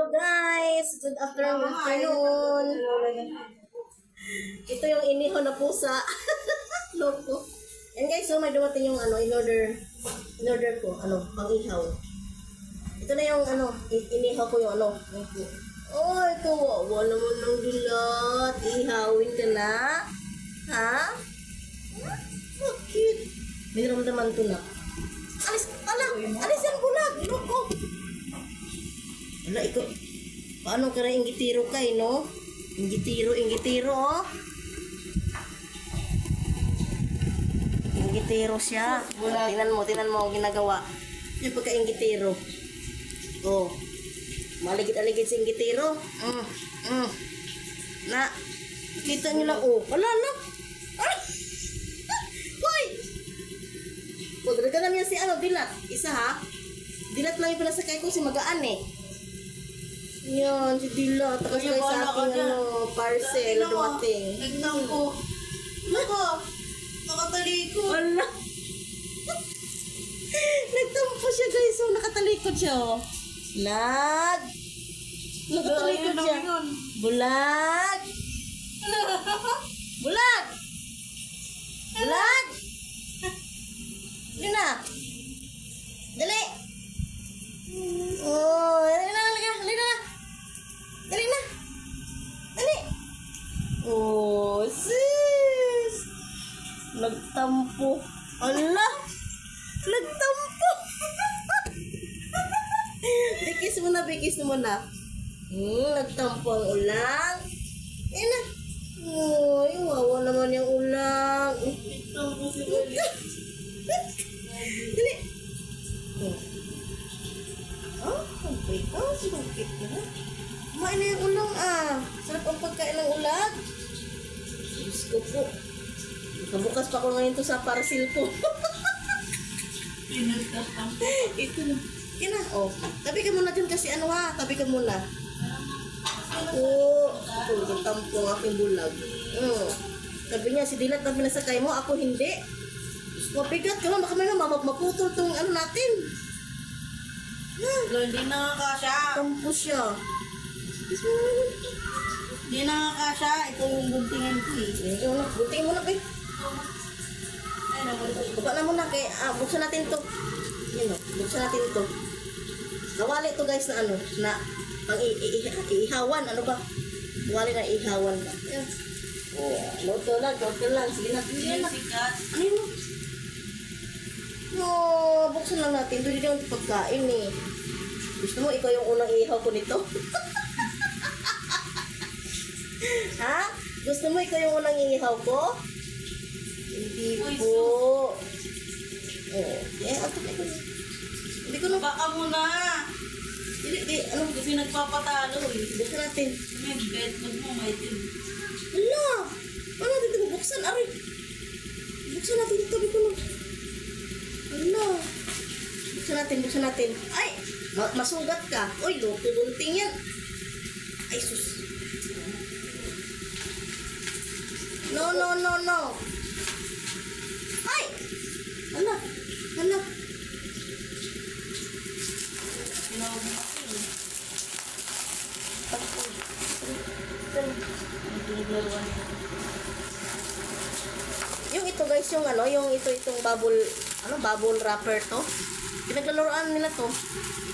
Hello guys! Good afternoon. Ito yung inihaw na pusa. Loko. And guys, so may dumating yung in-order ko, pang-ihaw. Ito na yung inihaw ko yung Oh, ito, wawa naman ng dilat. Ihawin ka na. Ha? Bakit? May naman to na. Alis yung bulag. Loko. Wala, ikaw. Paano ka na inggitiro kay, no? Inggitiro, oh. Inggitiro siya. Tingnan mo ang ginagawa. Yung pagka-inggitiro. Oh. Maligid-aligid si inggitiro. Na. Kita nyo lang, oh. Wala na. Hoy! Pudra ka naman si Dilat. Isa, ha? Dilat lang yung pinasakay ko si Magaan, eh. Yan, si Dilat. Tapos kayo sa aking parcel na dumating. Nagtang ko. Nako, nakatalikod. Wala. Nagtampo siya, guys. So, nakatalikod siya, oh. Nakatalikod siya. Bulag. Bulag. Dali na. Dali. Oh, dali na. Dali. Oh, sis. Nagtampo. Allah. Nagtampo. Bikis mo na. Nagtampo ang ulang. Ayun na. Oh, wawa naman yung ulang. Dali. Okay ka. Sumagkit ka na. Kumain na yung ulang, Sarap ang pagkain ng ulag. Diyos ko po. Nakabukas pa ko ngayon to sa parcel ko. Ito na. Kina, oh. Tabi ka muna dyan kasi tabi ka muna. Ito, nagtampo ang aking bulag. Sabi niya, si Dilat na pinasakay mo, ako hindi. Mabigat ka, baka may maputol tong natin. Hindi nakakasya. Tampo siya. Hindi nakakasya. Ito yung buntingan ko eh. Buntingin mo na, kay. Baba na muna, kay. Buksan natin to. Buksan natin to. Nawali to, guys, na pang ihawan. Ano ba? Nawali na ihawan ba? Loto lang. Sige na. Ano yun? No, buksan lang natin. Doon din yung pagkain eh. Gusto mo, ikaw yung unang ihaw ko nito? Ha? Gusto mo, ikaw yung unang ihaw ko? Hindi po. Hindi ko na. Baka muna. Ano? Kasi nagpapatalo eh. Buksan natin. May bedbug mo, may tin. Hala! Paano natin ito buksan? Aray! Buksan natin ito. Tabi ko na. Hala! Buksan natin. Ay! Masugat ka. Uy, loko bunting yan. Ay, sus. No. Ay! Hala! Tinawag mo ako eh. Yung ito guys, yung itong bubble wrapper to. Pinaglalaroan nila to.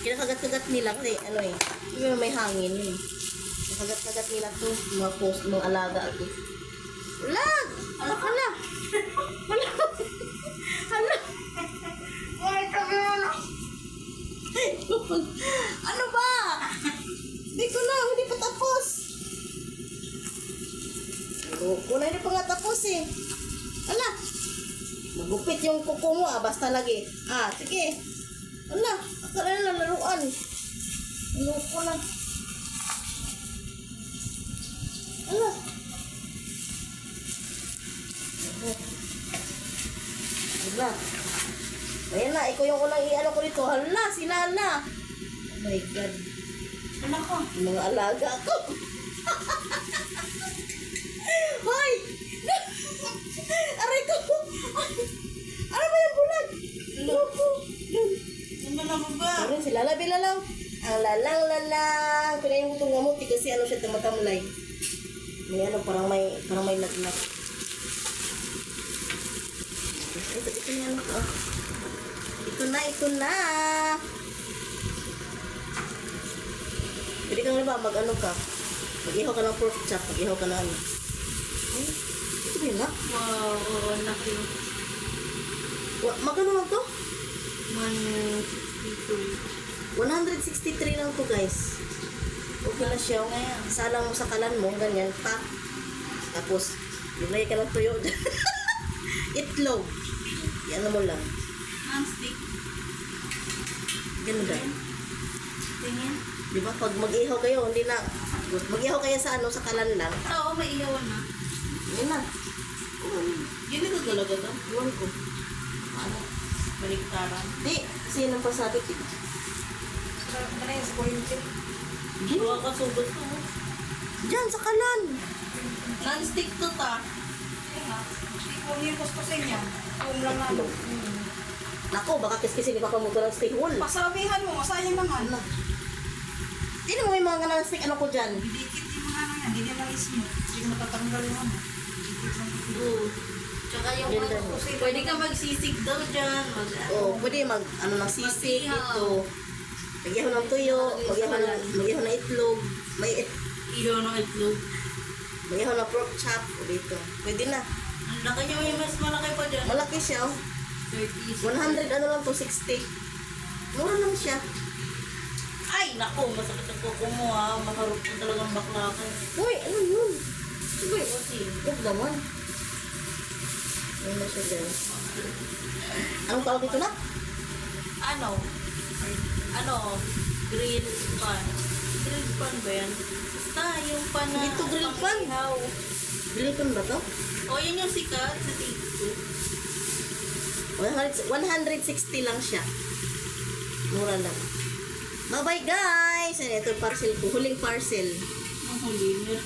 Kinakagat-kagat nila kasi yung may hangin yun. Kinakagat-kagat nila to. Mga alaga ito. Lag! Hala! Ay, sabi mo na. Ano ba? Hindi pa tapos. Hindi pa nga tapos eh. Ala, magupit yung kuko mo basta lagi. Sige. Ala, akala na laruan. Ko na. Ala. Ala. Ayan na, ikaw yung unang ko dito. Hala, si Lala. Oh my God. Ano ko? Mga alaga ko. Hoy! Aray ko! Ano ba yung bulag? Loko! Ano na ba? Parang si Lala Bilalaw. Ang lalang. Pinayin mo itong gamuti kasi ano siya tumatamlay. May ano, parang may lagnat. Ito na ano ko. Ito na. Pwede kang ba mag-ano ka? Mag-ihaw ka ng pork chop, mag-ihaw ka na ano. Ay, ito ba yun na? Wow, oo, laki. Magano lang to? 152. 163 lang to guys. Okay na siya. Salang mo sa kalan mo, ganyan, pa. Tapos, nilagay ka ng tuyo dyan. Itlog. Yan mo lang. Non-stick. Ganda. Tingin. Di ba? Pag mag-ihaw kayo, hindi na. Mag-ihaw kayo sa ano, sa kalan lang. Oo, may iyawan na. Yan na. Yun ito talaga to. Iwan ko. Ano? Baliktaran. Di, sino pa sabi ko? Ano yung squinting? Buwa ka subot to. Diyan, sa kalan. Non-stick to ta. Kung yung kuskusin niya, kung lang ano. Nako, baka kiskisin ni Papa mo ko ng stay whole. Pasabihan mo, masayang naman. Sino mo yung mga stick ano ko dyan? Didikit yung mga ano yan, hindi na smooth. Hindi ko matatanggal yung ano. Tsaka yung Ganda ano, mo. pwede ka magsisig daw dyan. Oh, pwede ano ng sisig, Mag-ihaw. ito. Magyahan ng tuyo, magyahan ng itlog, Ihaw ng itlog. magyahan ng pork chop, o dito. Pwede na. Ang laki niya yung mas malaki pa dyan. Malaki siya, oh. 30. 100 ano lang to, 60. Mura lang siya. Ay, naku, masakit ang kuko mo ha. Makarot mo talagang bakla ka. Uy, ano yun? Uy, Kasi, huwag naman. Ayun na siya dyan. Anong tawag dito na? ano? Ano? Grill pan. Grill pan ba yan? Basta yung pan na... Dito grill pan? pang-ihaw. Grilipon ba to? O, yan yung sikat sa TikTok. 160 lang siya. Mura lang. Bye-bye guys! Ayan, ito yung parcel ko. Huling parcel. Ang huli nyo.